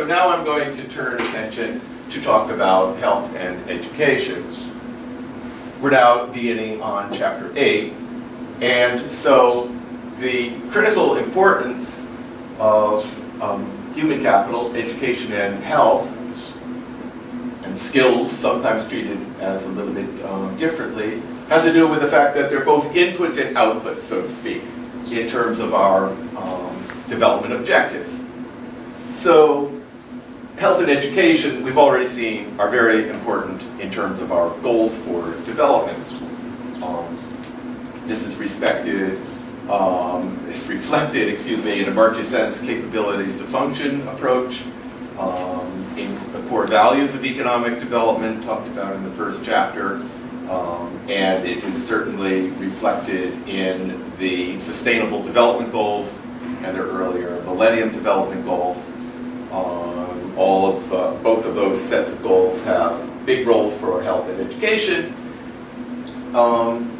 so now I'm going to turn attention to talk about health and education. We're now beginning on chapter 8, and so the critical importance of human capital, education and health, and skills, sometimes treated as a little bit differently, has to do with the fact that they're both inputs and outputs, so to speak, in terms of our development objectives. So health and education, we've already seen, are very important in terms of our goals for development. This is reflected, in a marked sense, capabilities to function approach, in the core values of economic development, talked about in the first chapter, and it is certainly reflected in the Sustainable Development Goals and their earlier Millennium Development Goals. Both of those sets of goals have big roles for health and education.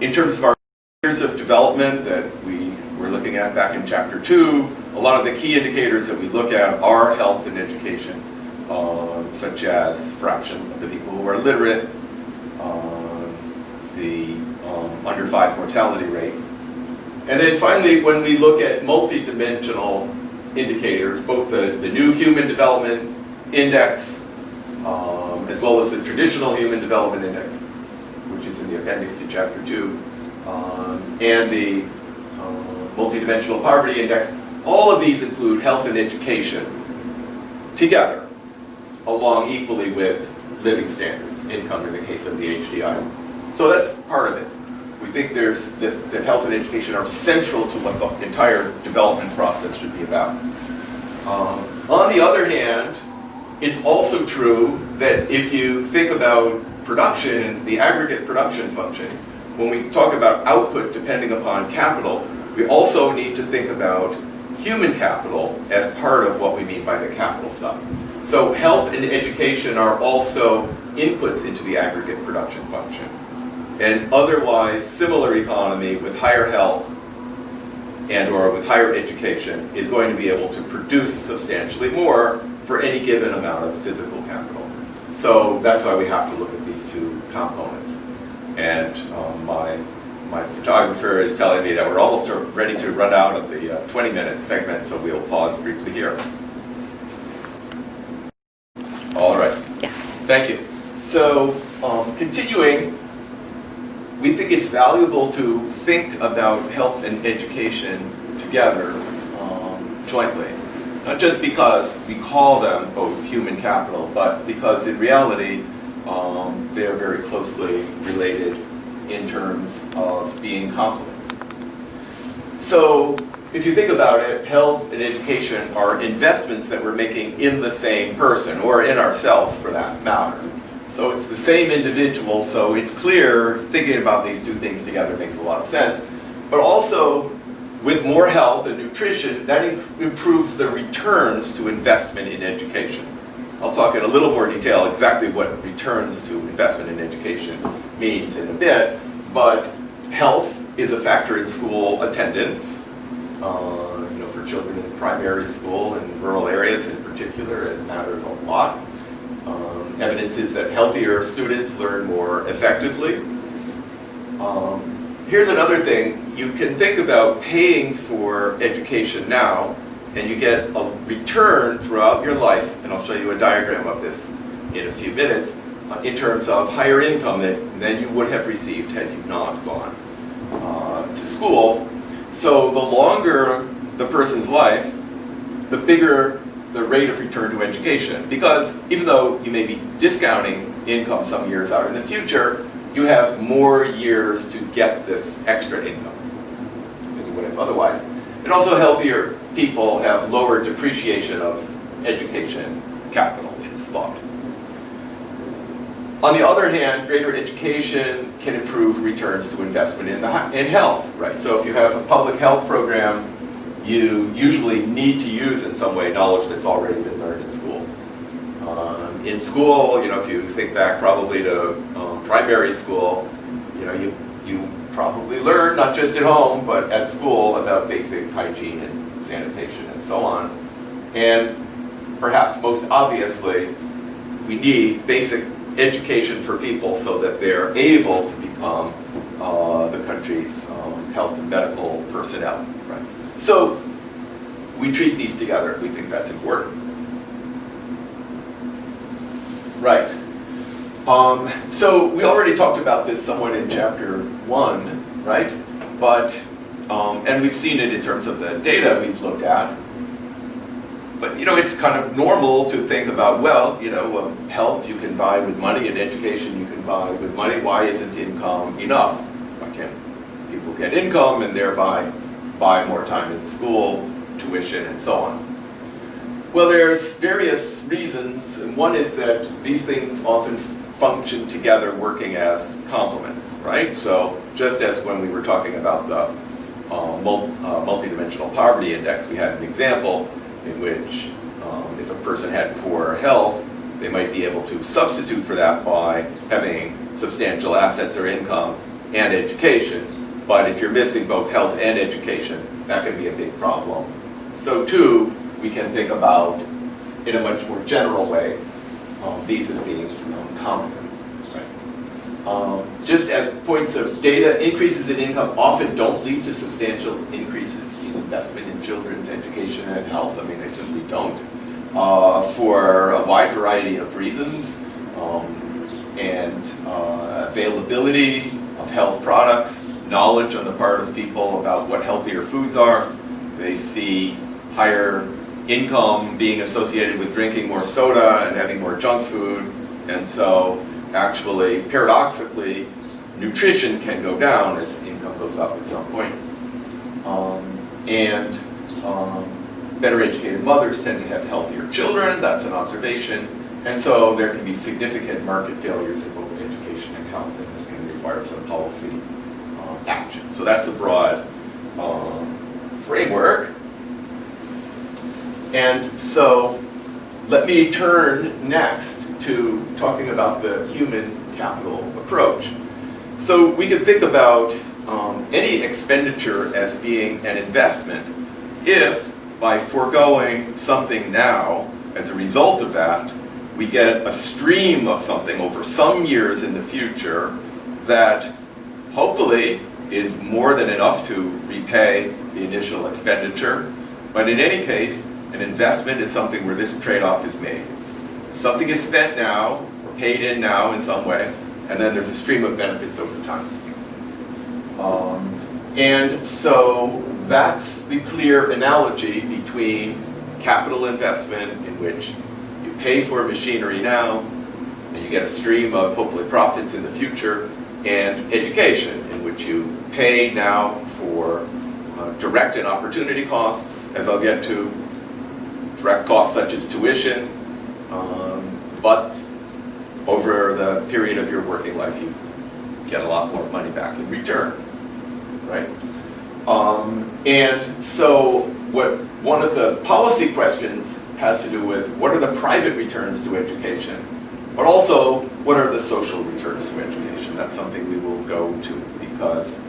In terms of our years of development that we were looking at back in chapter 2, a lot of the key indicators that we look at are health and education, such as fraction of the people who are literate, the under 5 mortality rate. And then finally, when we look at multidimensional indicators, both the new Human Development Index, as well as the traditional Human Development Index, which is in the appendix to chapter 2, and the Multidimensional Poverty Index, all of these include health and education together, along equally with living standards, income in the case of the HDI. So that's part of it. We think that health and education are central to what the entire development process should be about. On the other hand, it's also true that if you think about production, the aggregate production function, when we talk about output depending upon capital, we also need to think about human capital as part of what we mean by the capital stuff. So health and education are also inputs into the aggregate production function. An otherwise similar economy with higher health and or with higher education is going to be able to produce substantially more for any given amount of physical capital. So that's why we have to look at these two components. And my photographer is telling me that we're almost ready to run out of the 20-minute segment, so we'll pause briefly here. All right. Yeah. Thank you. So continuing, we think it's valuable to think about health and education together, jointly. Not just because we call them both human capital, but because in reality, they're very closely related in terms of being complements. So if you think about it, health and education are investments that we're making in the same person, or in ourselves for that matter. So it's the same individual, so it's clear thinking about these two things together makes a lot of sense. But also, with more health and nutrition, that improves the returns to investment in education. I'll talk in a little more detail exactly what returns to investment in education means in a bit, but health is a factor in school attendance, for children in primary school in rural areas in particular, it matters a lot. Evidence is that healthier students learn more effectively. Here's another thing. You can think about paying for education now, and you get a return throughout your life, and I'll show you a diagram of this in a few minutes, in terms of higher income than you would have received had you not gone to school. So the longer the person's life, the bigger the rate of return to education. Because even though you may be discounting income some years out in the future, you have more years to get this extra income than you would have otherwise. And also healthier people have lower depreciation of education capital, it's thought. On the other hand, greater education can improve returns to investment in health, right? So if you have a public health program, you usually need to use in some way knowledge that's already been learned in school. In school, if you think back probably to primary school, you probably learn, not just at home, but at school about basic hygiene and sanitation and so on. And perhaps most obviously, we need basic education for people so that they're able to become the country's health and medical personnel. Right? So we treat these together. We think that's important. Right. So we already talked about this somewhat in chapter 1, right? But, and we've seen it in terms of the data we've looked at. But, it's kind of normal to think about, well, health you can buy with money and education you can buy with money. Why isn't income enough? Why can't people get income and thereby buy more time in school, tuition, and so on? Well, there's various reasons, and one is that these things often function together working as complements, right? So just as when we were talking about the multidimensional poverty index, we had an example in which if a person had poor health, they might be able to substitute for that by having substantial assets or income and education. But if you're missing both health and education, that can be a big problem. So too, we can think about, in a much more general way, these as being complements. Right? Just as points of data, increases in income often don't lead to substantial increases in investment in children's education and health. I mean, they simply don't. For a wide variety of reasons, and availability of health products, knowledge on the part of people about what healthier foods are. They see higher income being associated with drinking more soda and having more junk food, and so actually, paradoxically, nutrition can go down as income goes up at some point. Better educated mothers tend to have healthier children, that's an observation, and so there can be significant market failures in both education and health, and this can require some policy action. So that's the broad framework. And so let me turn next to talking about the human capital approach. So we can think about any expenditure as being an investment if, by foregoing something now, as a result of that, we get a stream of something over some years in the future that hopefully is more than enough to repay the initial expenditure. But in any case, an investment is something where this trade-off is made. Something is spent now, or paid in now in some way, and then there's a stream of benefits over time. And so that's the clear analogy between capital investment, in which you pay for machinery now, and you get a stream of hopefully profits in the future, and education, in which you pay now for direct and opportunity costs, as I'll get to, direct costs such as tuition, but over the period of your working life, you get a lot more money back in return, right? And so one of the policy questions has to do with what are the private returns to education, but also what are the social returns to education. That's something we will go to because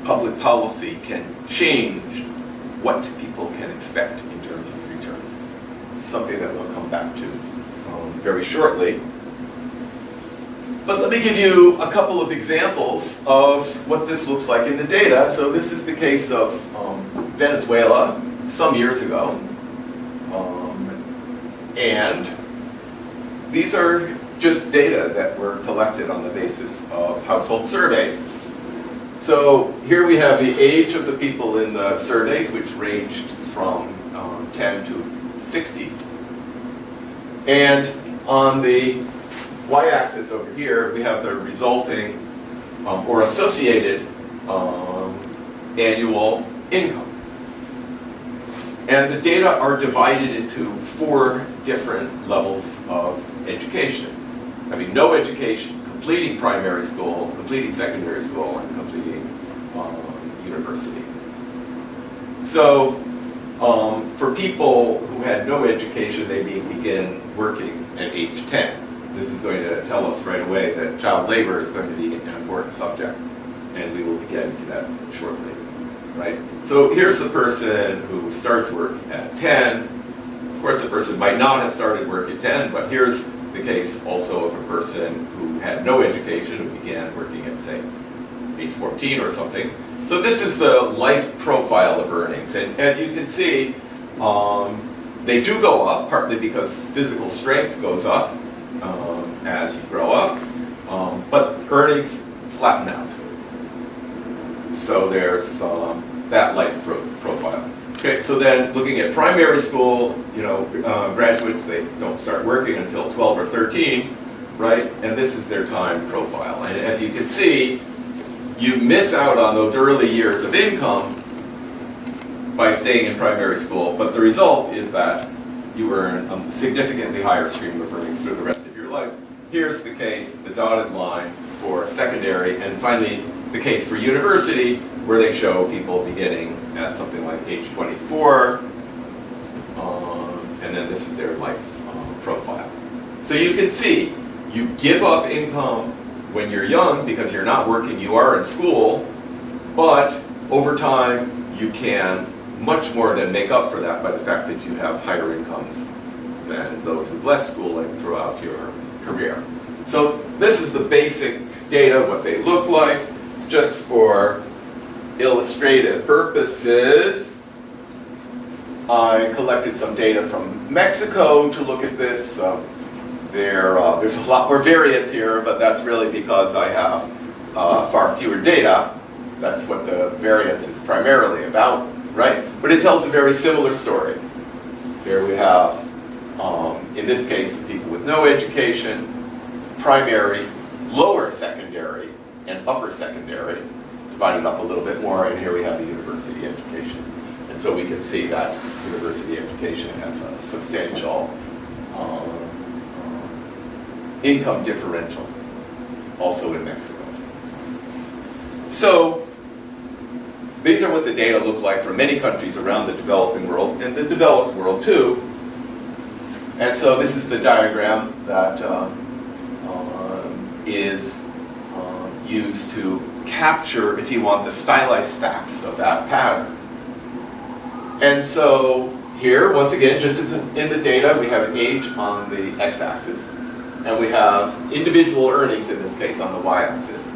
public policy can change what people can expect in terms of returns. Something that we'll come back to very shortly. But let me give you a couple of examples of what this looks like in the data. So this is the case of Venezuela some years ago. And these are just data that were collected on the basis of household surveys. So here we have the age of the people in the surveys, which ranged from 10 to 60. And on the y-axis over here, we have the resulting or associated annual income. And the data are divided into 4 different levels of education. Having no education, completing primary school, completing secondary school, and completing university. So for people who had no education, they begin working at age 10. This is going to tell us right away that child labor is going to be an important subject, and we will be getting to that shortly, right? So here's the person who starts work at 10, Of course, the person might not have started work at 10, but here's the case also of a person who had no education who began working at, say, age 14 or something. So this is the life profile of earnings. And as you can see, they do go up, partly because physical strength goes up as you grow up, but earnings flatten out. So there's that life profile. Okay, so then looking at primary school, graduates, they don't start working until 12 or 13, right? And this is their time profile. And as you can see, you miss out on those early years of income by staying in primary school, but the result is that you earn a significantly higher stream of earnings through the rest of your life. Here's the case, the dotted line for secondary, and finally the case for university, where they show people beginning at something like age 24, and then this is their life profile. So you can see, you give up income when you're young because you're not working, you are in school, but over time you can much more than make up for that by the fact that you have higher incomes than those with less schooling throughout your career. So this is the basic data, what they look like. Just for illustrative purposes, I collected some data from Mexico to look at this. There's a lot more variance here, but that's really because I have far fewer data. That's what the variance is primarily about, right? But it tells a very similar story. Here we have, in this case, the people with no education, primary, lower secondary, and upper secondary, divided up a little bit more, and here we have the university education. And so we can see that university education has a substantial income differential, also in Mexico. So these are what the data look like for many countries around the developing world, and the developed world too. And so this is the diagram that is used to capture, if you want, the stylized facts of that pattern. And so here, once again, just as in the data, we have age on the x-axis, and we have individual earnings, in this case, on the y-axis.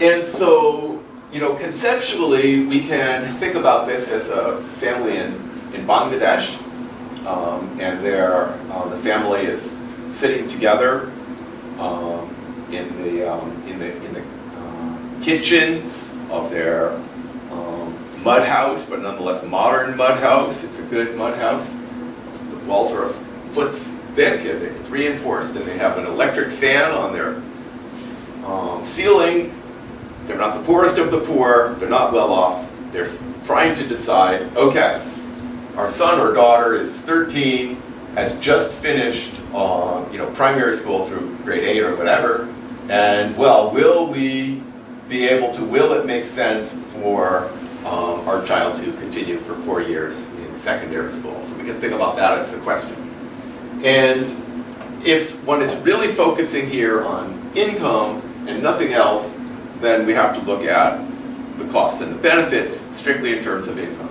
And so, conceptually, we can think about this as a family in Bangladesh, and the family is sitting together in the kitchen of their mud house, but nonetheless modern mud house. It's a good mud house. The walls are a foot thick and it's reinforced, and they have an electric fan on their ceiling. They're not the poorest of the poor. They're not well off. They're trying to decide, okay, our son or daughter is 13, has just finished primary school through grade 8 or whatever, and will it make sense for our child to continue for 4 years in secondary school? So we can think about that as the question. And if one is really focusing here on income and nothing else, then we have to look at the costs and the benefits strictly in terms of income.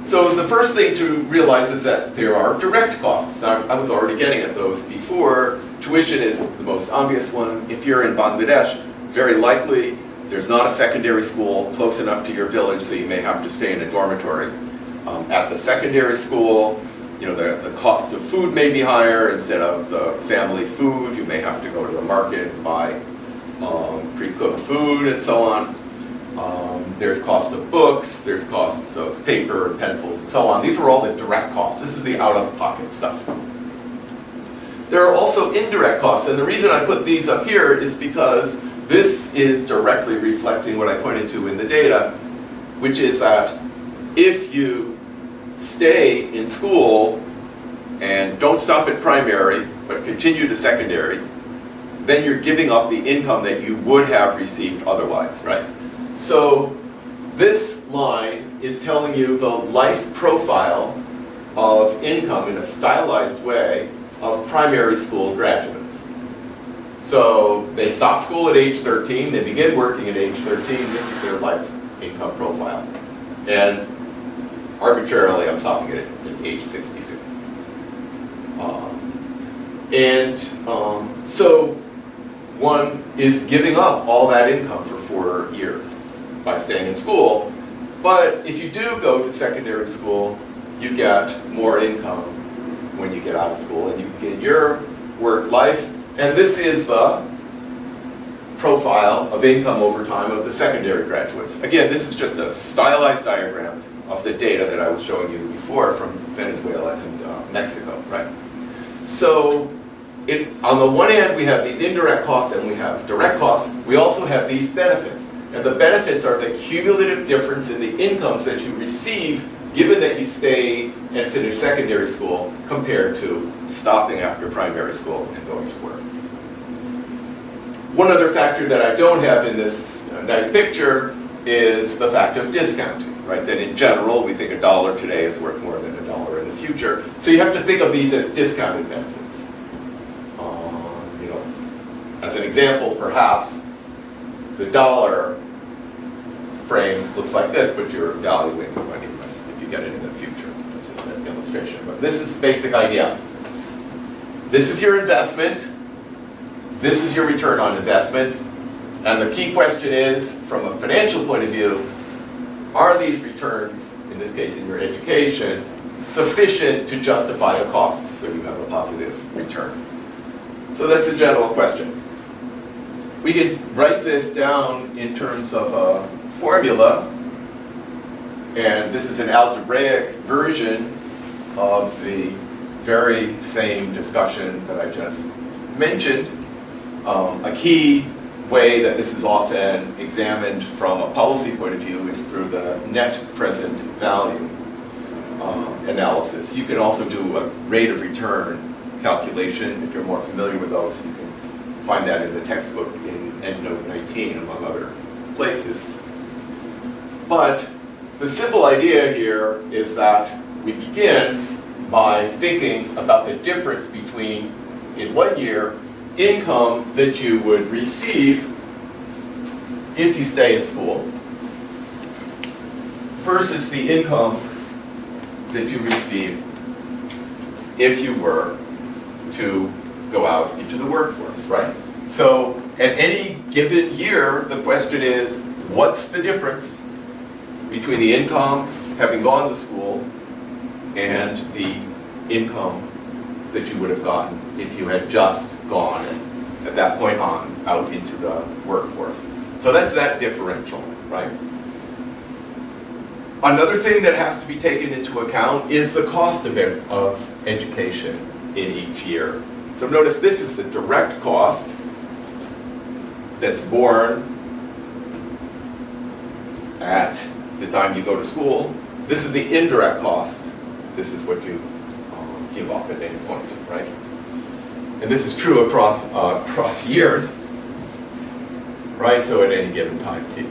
So the first thing to realize is that there are direct costs. I was already getting at those before. Tuition is the most obvious one. If you're in Bangladesh, very likely there's not a secondary school close enough to your village, so you may have to stay in a dormitory. At the secondary school, the cost of food may be higher. Instead of the family food, you may have to go to the market and buy pre-cooked food and so on. There's cost of books, there's costs of paper and pencils and so on. These are all the direct costs. This is the out-of-pocket stuff. There are also indirect costs, and the reason I put these up here is because this is directly reflecting what I pointed to in the data, which is that if you stay in school and don't stop at primary, but continue to secondary, then you're giving up the income that you would have received otherwise, right? So this line is telling you the life profile of income in a stylized way of primary school graduates. So they stop school at age 13, they begin working at age 13, this is their life income profile. And arbitrarily I'm stopping it at age 66. So one is giving up all that income for 4 years by staying in school. But if you do go to secondary school, you get more income when you get out of school, and you begin your work life. And this is the profile of income over time of the secondary graduates. Again, this is just a stylized diagram of the data that I was showing you before from Venezuela and Mexico, right? So on the one hand, we have these indirect costs and we have direct costs. We also have these benefits. And the benefits are the cumulative difference in the incomes that you receive given that you stay and finish secondary school compared to stopping after primary school and going to work. One other factor that I don't have in this nice picture is the fact of discounting, right? That in general, we think $1 today is worth more than $1 in the future. So you have to think of these as discounted benefits. As an example, perhaps, the dollar frame looks like this, but you're valuing the money less if you get it in the future. This is an illustration, but this is the basic idea. This is your investment. This is your return on investment. And the key question is, from a financial point of view, are these returns, in this case in your education, sufficient to justify the costs so you have a positive return? So that's the general question. We can write this down in terms of a formula, and this is an algebraic version of the very same discussion that I just mentioned. A key way that this is often examined from a policy point of view is through the net present value analysis. You can also do a rate of return calculation. If you're more familiar with those, you can find that in the textbook in EndNote 19, among other places. But the simple idea here is that we begin by thinking about the difference between, in 1 year, income that you would receive if you stay in school versus the income that you receive if you were to go out into the workforce, right? So at any given year, the question is, what's the difference between the income having gone to school and the income that you would have gotten if you had just gone at that point on out into the workforce? So that's that differential, right? Another thing that has to be taken into account is the cost of education in each year. So notice this is the direct cost that's borne at the time you go to school. This is the indirect cost. This is what you give up at any point, right? And this is true across years, right? So at any given time t.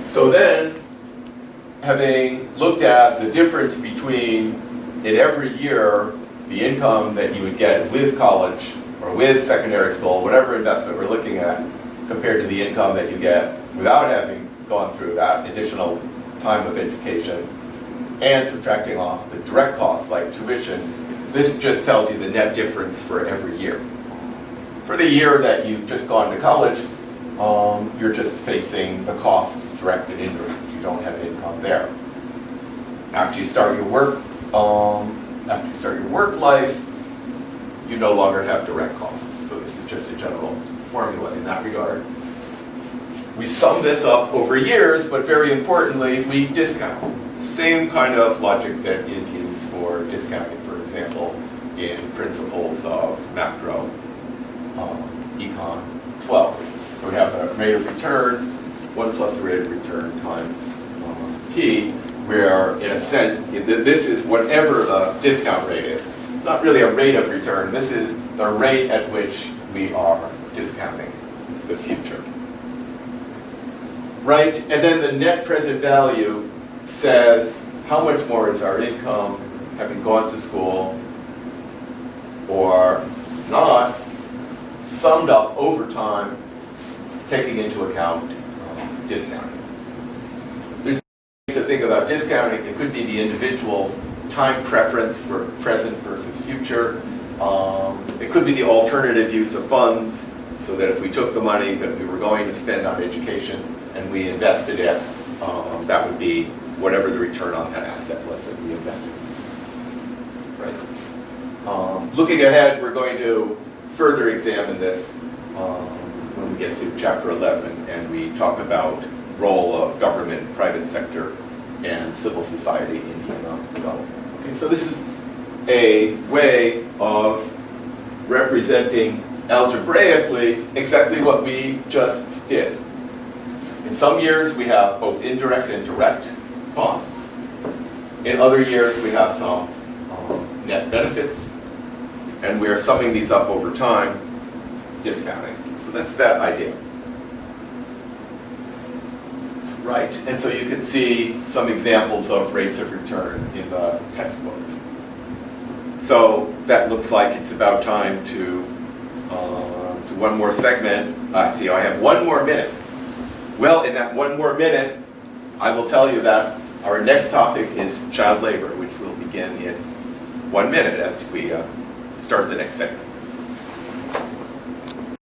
So then, having looked at the difference between, in every year, the income that you would get with college or with secondary school, whatever investment we're looking at, compared to the income that you get without having gone through that additional time of education, and subtracting off the direct costs like tuition, this just tells you the net difference for every year. For the year that you've just gone to college, you're just facing the costs, direct and indirect. You don't have income there. After you start your work life, you no longer have direct costs. So this is just a general formula in that regard. We sum this up over years, but very importantly, we discount. Same kind of logic that is used for discounting, for example, in Principles of Macro Econ 12. So we have a rate of return, 1 plus the rate of return times t, where in a sense, this is whatever the discount rate is. It's not really a rate of return. This is the rate at which we are discounting the future. Right? And then the net present value says how much more is our income having gone to school or not, summed up over time, taking into account discounting. think about discounting, it could be the individual's time preference for present versus future. It could be the alternative use of funds, so that if we took the money that we were going to spend on education and we invested it, that would be whatever the return on that asset was that we invested. Right. Looking ahead, we're going to further examine this when we get to chapter 11 and we talk about role of government, private sector, and civil society in economic development. Okay, so this is a way of representing algebraically exactly what we just did. In some years, we have both indirect and direct costs. In other years, we have some net benefits, and we're summing these up over time, discounting. So that's that idea. Right, and so you can see some examples of rates of return in the textbook. So that looks like it's about time to do one more segment. I see I have 1 more minute. Well, in that 1 more minute, I will tell you that our next topic is child labor, which will begin in 1 minute as we start the next segment.